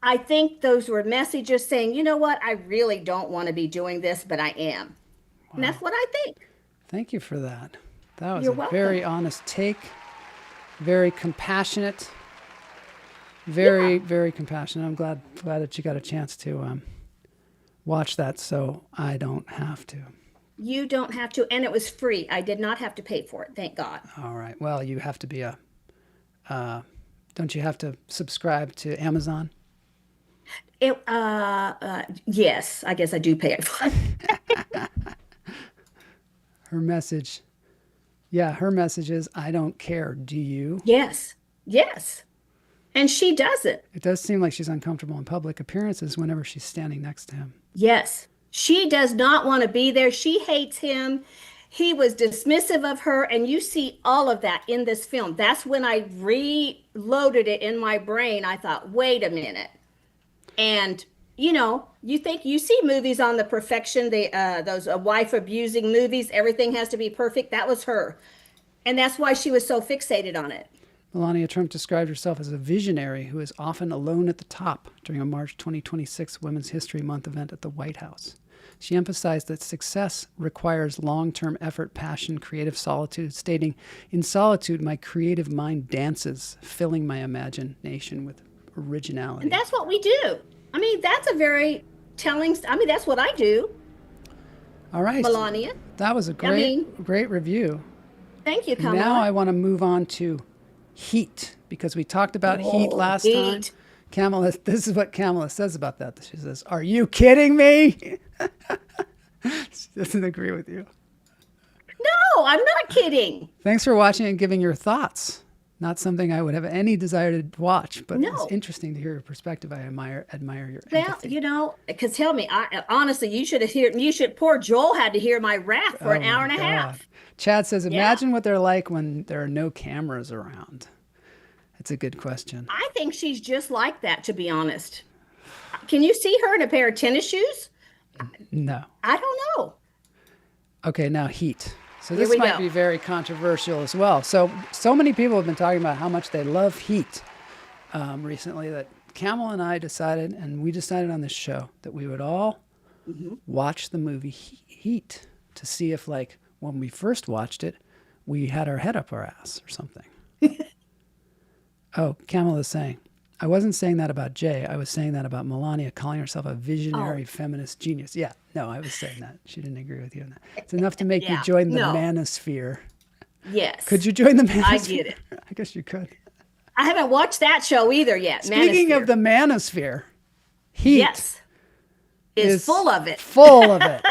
I think those were messages saying, you know what, I really don't want to be doing this, but I am. And that's what I think. Thank you for that. That was You're a welcome. very honest take, very compassionate, very, very compassionate. I'm glad that you got a chance to watch that so I don't have to. You don't have to, and it was free. I did not have to pay for it, thank God. All right. Well, you have to be don't you have to subscribe to Amazon? Yes, I guess I do pay it for it. Her message is, I don't care. Do you? Yes, yes. And she doesn't. It does seem like she's uncomfortable in public appearances whenever she's standing next to him. Yes. She does not want to be there. She hates him. He was dismissive of her. And you see all of that in this film. That's when I reloaded it in my brain. I thought, wait a minute. And, you know, you see movies on the perfection, those wife abusing movies, everything has to be perfect. That was her. And that's why she was so fixated on it. Melania Trump described herself as a visionary who is often alone at the top during a March 2026 Women's History Month event at the White House. She emphasized that success requires long-term effort, passion, creative solitude, stating, "In solitude, my creative mind dances, filling my imagination with originality." And that's what we do. I mean, that's a very telling, that's what I do. All right. Melania. That was a great review. Thank you, Kamala. Now I want to move on to Heat, because we talked about Heat last time. Kamala, this is what Kamala says about that. She says, "Are you kidding me?" She doesn't agree with you. No, I'm not kidding. Thanks for watching and giving your thoughts. Not something I would have any desire to watch, but it's interesting to hear your perspective. I admire your empathy. You know, because tell me, honestly, poor Joel had to hear my wrath for an hour and a half. Chad says, imagine what they're like when there are no cameras around. It's a good question. I think she's just like that, to be honest. Can you see her in a pair of tennis shoes? No. I don't know. Okay, now Heat. So this might be very controversial as well. So many people have been talking about how much they love Heat recently that Camel and I decided, and we decided on this show, that we would all watch the movie Heat to see if, like, when we first watched it, we had our head up our ass or something. Oh, Camel is saying, I wasn't saying that about Jay. I was saying that about Melania calling herself a visionary feminist genius. Yeah, no, I was saying that. She didn't agree with you on that. It's enough to make you join the manosphere. Yes. Could you join the manosphere? I get it. I guess you could. I haven't watched that show either yet. Speaking of the manosphere, Heat is full of it. Full of it.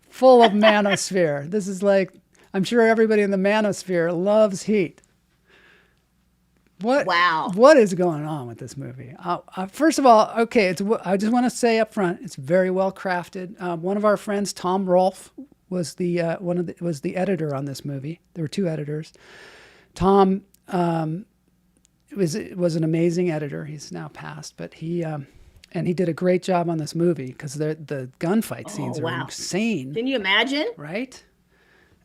Full of manosphere. This is like, I'm sure everybody in the manosphere loves Heat. What is going on with this movie? First of all, okay, I just want to say up front, it's very well crafted. One of our friends, Tom Rolfe, was the editor on this movie. There were two editors. Tom was an amazing editor. He's now passed, but he did a great job on this movie because the gunfight scenes are insane. Can you imagine? Right?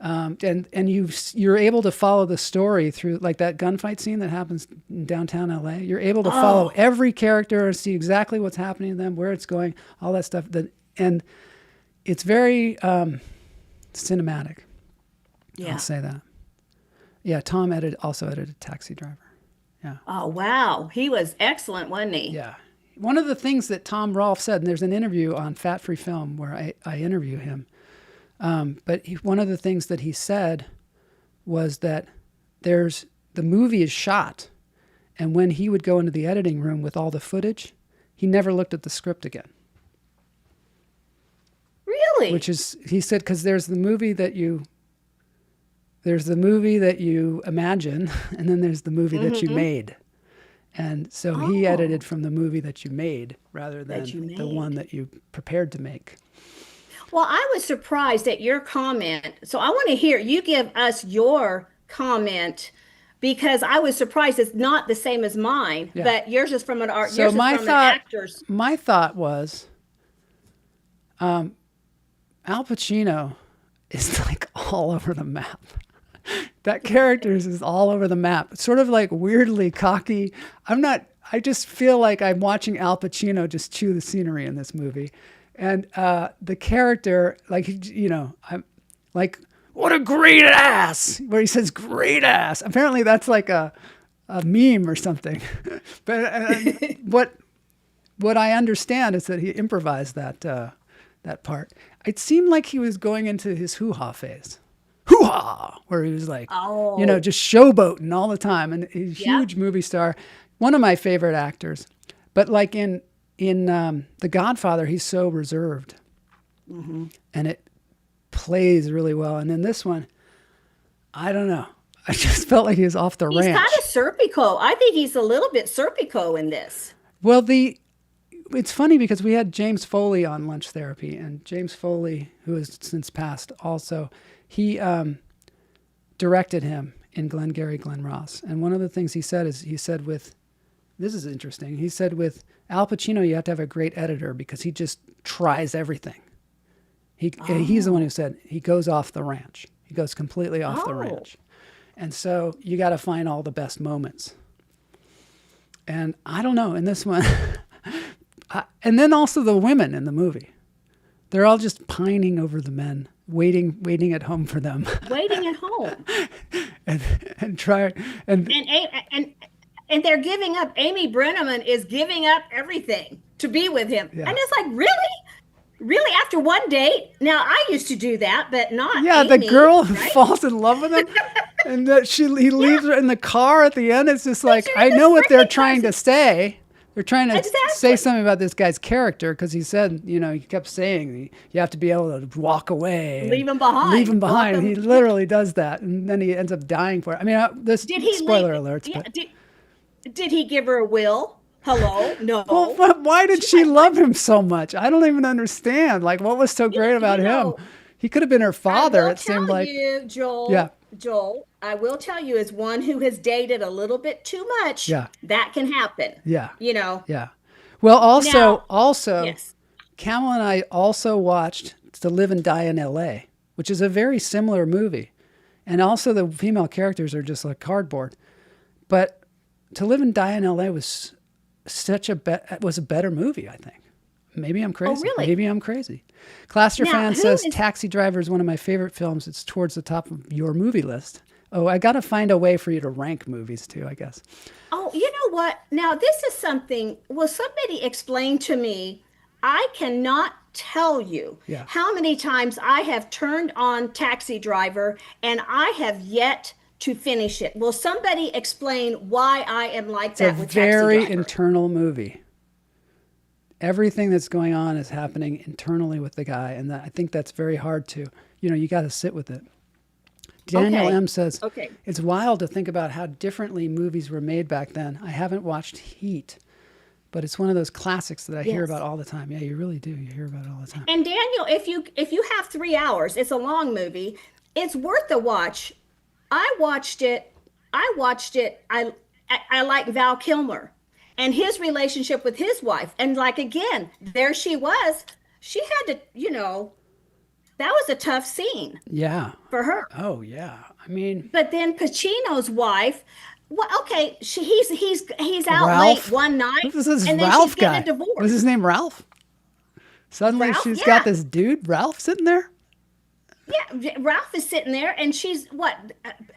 And you're able to follow the story through, like that gunfight scene that happens in downtown LA. You're able to follow every character and see exactly what's happening to them, where it's going, all that stuff. And it's very cinematic. Yeah. I'll say that. Yeah, Tom also edited Taxi Driver. Yeah. Oh, wow. He was excellent, wasn't he? Yeah. One of the things that Tom Rolfe said, and there's an interview on Fat Free Film where I interview him, but one of the things that he said was that the movie is shot, and when he would go into the editing room with all the footage, he never looked at the script again. Really? Which is, he said, because there's the movie that you imagine, and then there's the movie that you made. And so he edited from the movie that you made rather than the one that you prepared to make. Well, I was surprised at your comment. So I want to hear you give us your comment, because I was surprised it's not the same as mine, but yours is from an art. So my thought was, Al Pacino is like all over the map. That character is all over the map. It's sort of like weirdly cocky. I I just feel like I'm watching Al Pacino just chew the scenery in this movie. And the character, like, you know, I'm like, what a great ass, where he says great ass. Apparently that's like a meme or something. But what I understand is that he improvised that part. It seemed like he was going into his hoo-ha phase. Hoo-ha! Where he was like, you know, just showboating all the time. And he's a huge movie star. One of my favorite actors. But like in The Godfather, he's so reserved. Mm-hmm. And it plays really well. And in this one, I don't know. I just felt like he was off the ranch. He's kind of Serpico. I think he's a little bit Serpico in this. Well, it's funny because we had James Foley on Lunch Therapy, and James Foley, who has since passed also, he directed him in Glengarry Glen Ross. And one of the things he said with, this is interesting, he said with Al Pacino, you have to have a great editor because he just tries everything. He's the one who said he goes off the ranch. He goes completely off the ranch. And so you got to find all the best moments. And I don't know, in this one, and then also the women in the movie. They're all just pining over the men, waiting at home for them. Waiting at home. and try and they're giving up. Amy Brenneman is giving up everything to be with him. Yeah. And it's like, really? Really, after one date? Now, I used to do that, but not Yeah, Amy, the girl right? falls in love with him, and he leaves her in the car at the end. It's just like, I know what they're trying to say. They're trying to say something about this guy's character because he said, you know, he kept saying you have to be able to walk away. Leave him behind. Leave him behind. And he literally does that, and then he ends up dying for it. I mean, this spoiler alerts. Yeah, did he give her a will? Hello? No. Well, but why did she love him so much? I don't even understand. Like, what was so great about him? He could have been her father, it seemed like. Joel, I will tell you, as one who has dated a little bit too much, that can happen. Yeah. You know? Yeah. Well, also, yes. Camel and I also watched To Live and Die in L.A., which is a very similar movie. And also the female characters are just like cardboard. But To Live and Die in L.A. was a better movie, I think. Maybe I'm crazy. Oh, really? Maybe I'm crazy. Cluster Fan says Taxi Driver is one of my favorite films. It's towards the top of your movie list. Oh, I got to find a way for you to rank movies too, I guess. Oh, you know what? Now, this is something, will somebody explain to me? I cannot tell you how many times I have turned on Taxi Driver and I have yet to finish it. Will somebody explain why I am like that with Taxi Driver? It's a very internal movie. Everything that's going on is happening internally with the guy, and I think that's very hard to, you got to sit with it. Daniel M. says, it's wild to think about how differently movies were made back then. I haven't watched Heat, but it's one of those classics that I hear about all the time. Yeah, you really do. You hear about it all the time. And Daniel, if you have 3 hours, it's a long movie. It's worth a watch. I watched it. I like Val Kilmer and his relationship with his wife. And like, again, there she was. She had to, that was a tough scene. Yeah. For her. Oh, yeah. I mean. But then Pacino's wife, well, okay, he's out Ralph? late one night. Who's this and Ralph then she's guy? getting a divorce. Was his name Ralph? Suddenly she's got this dude, Ralph, sitting there? Yeah, Ralph is sitting there, and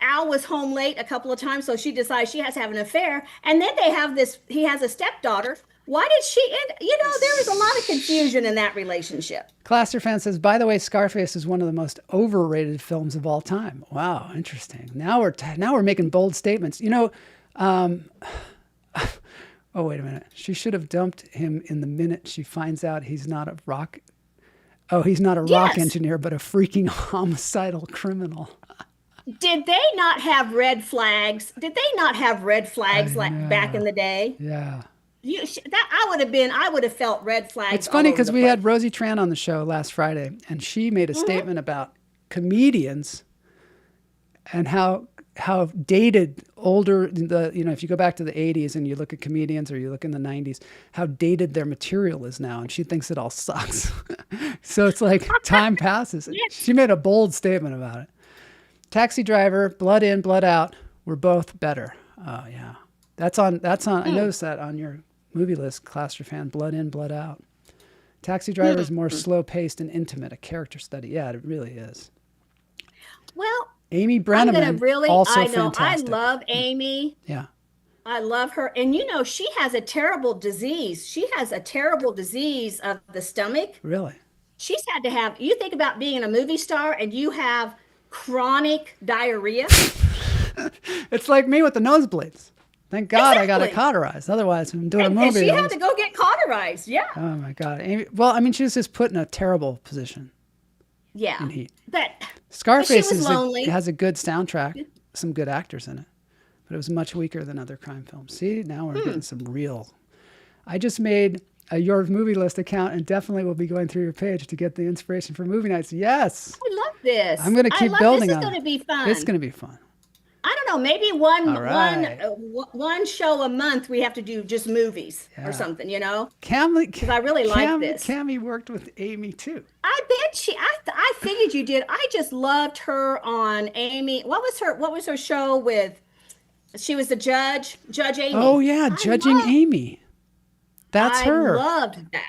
Al was home late a couple of times, so she decides she has to have an affair. And then he has a stepdaughter. Why did she end? There was a lot of confusion in that relationship. Cluster Fan says, by the way, Scarface is one of the most overrated films of all time. Wow, interesting. Now we're making bold statements. Oh, wait a minute. She should have dumped him in the minute she finds out he's not a rock. Oh, he's not a rock engineer, but a freaking homicidal criminal. Did they not have red flags? Did they not have red flags like back in the day? Yeah. I would have felt red flags. It's funny because we had Rosie Tran on the show last Friday, and she made a statement about comedians and how dated older if you go back to the 80s and you look at comedians or you look in the 90s, how dated their material is now, and she thinks it all sucks. So it's like time passes. She made a bold statement about it. Taxi Driver, Blood In, Blood Out, we're both better. Oh yeah. That's on. I noticed that on your movie list, Claustrophan. Blood In, Blood Out. Taxi Driver is more slow-paced and intimate, a character study. Yeah, it really is. Well, Amy I'm Brenneman, gonna really. also I know. fantastic. I love Amy. Yeah. I love her. And you know, she has a terrible disease. She has a terrible disease of the stomach. Really? She's had to have, you think about being a movie star and you have chronic diarrhea. It's like me with the nosebleeds. Thank God I got it cauterized. Otherwise, I'm doing a movie. And she had to go get cauterized. Yeah. Oh my God. Amy, well, I mean, she was just put in a terrible position. Yeah. In heat. But Scarface she was lonely. has a good soundtrack, some good actors in it, but it was much weaker than other crime films. See, now we're getting some real. I just made a Your Movie List account and definitely will be going through your page to get the inspiration for movie nights. Yes. I love this. I'm going to keep building on it. This is going to be fun. It's going to be fun. I don't know, maybe one show a month we have to do just movies or something, you know? Because I really like this. Cammie worked with Amy too. I bet I figured you did. I just loved her on Amy. What was her show with? She was the Judge Amy. Oh yeah, Judging Amy. That's her. I loved that.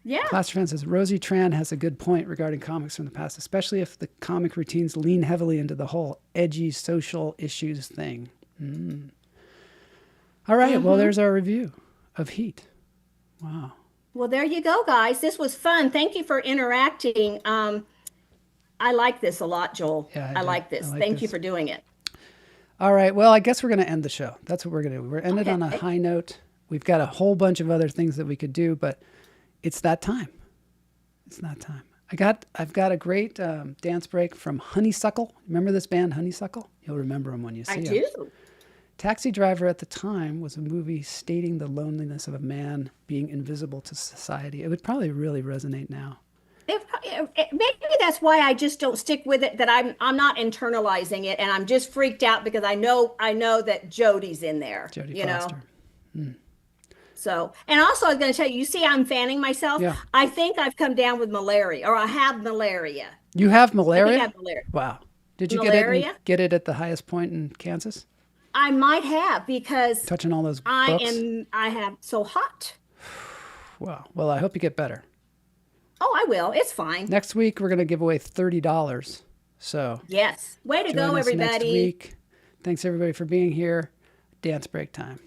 Yeah. Claustrophan says Rosie Tran has a good point regarding comics from the past, especially if the comic routines lean heavily into the whole edgy social issues thing. All right. Well, there's our review of Heat. Wow. Well, there you go, guys. This was fun. Thank you for interacting. I like this a lot, Joel. Yeah, I like this. Thank you for doing it. All right. Well, I guess we're going to end the show. That's what we're going to do. We're ended on a high note. We've got a whole bunch of other things that we could do, but it's that time. It's that time. I've got a great dance break from Honeysuckle. Remember this band, Honeysuckle? You'll remember them when you see them. I do. Taxi Driver at the time was a movie stating the loneliness of a man being invisible to society. It would probably really resonate now. Maybe that's why I just don't stick with it. That I'm not internalizing it, and I'm just freaked out because I know that Jodie's in there. Jodie Foster. So, and also I was going to tell you, see, I'm fanning myself. Yeah. I think I've come down with malaria, or I have malaria. You have malaria? I think I have malaria. Wow. Did you get it at the highest point in Kansas? I might have, because touching all those books? I have so hot. Wow. Well, I hope you get better. Oh, I will. It's fine. Next week, we're going to give away $30. So yes. Way to go, everybody. Next week. Thanks, everybody, for being here. Dance break time.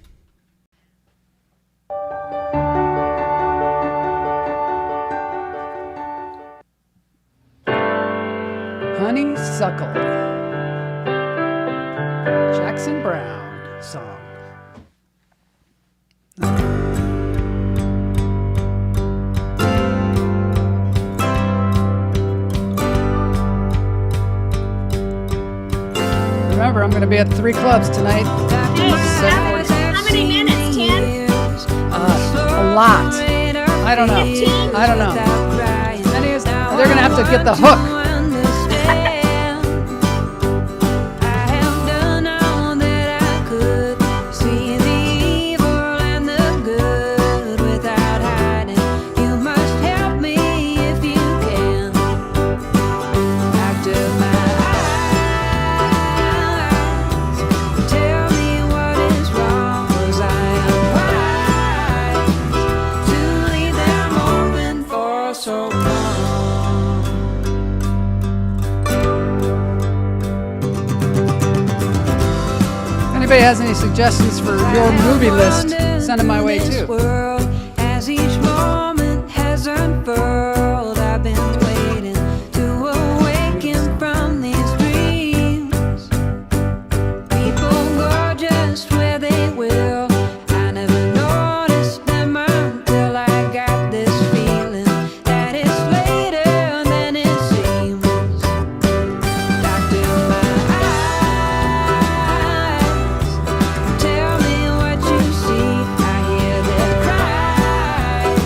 Honeysuckle. Jackson Brown song. Remember, I'm going to be at 3 clubs tonight. How many minutes, 10? A lot. I don't know. 15? I don't know. They're going to have to get the hook. Anybody has any suggestions for your movie list, send them my way too. As each moment has unfurled, I've been waiting to awaken from these dreams. People go just where they will. I never noticed them until I got this feeling that it's later than it seems. Doctor, my tell me what you see. I hear their cries.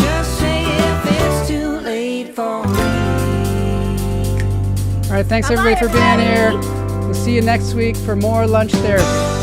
Just say if it's too late for me. All right, thanks everybody for being here. We'll see you next week for more Lunch Therapy.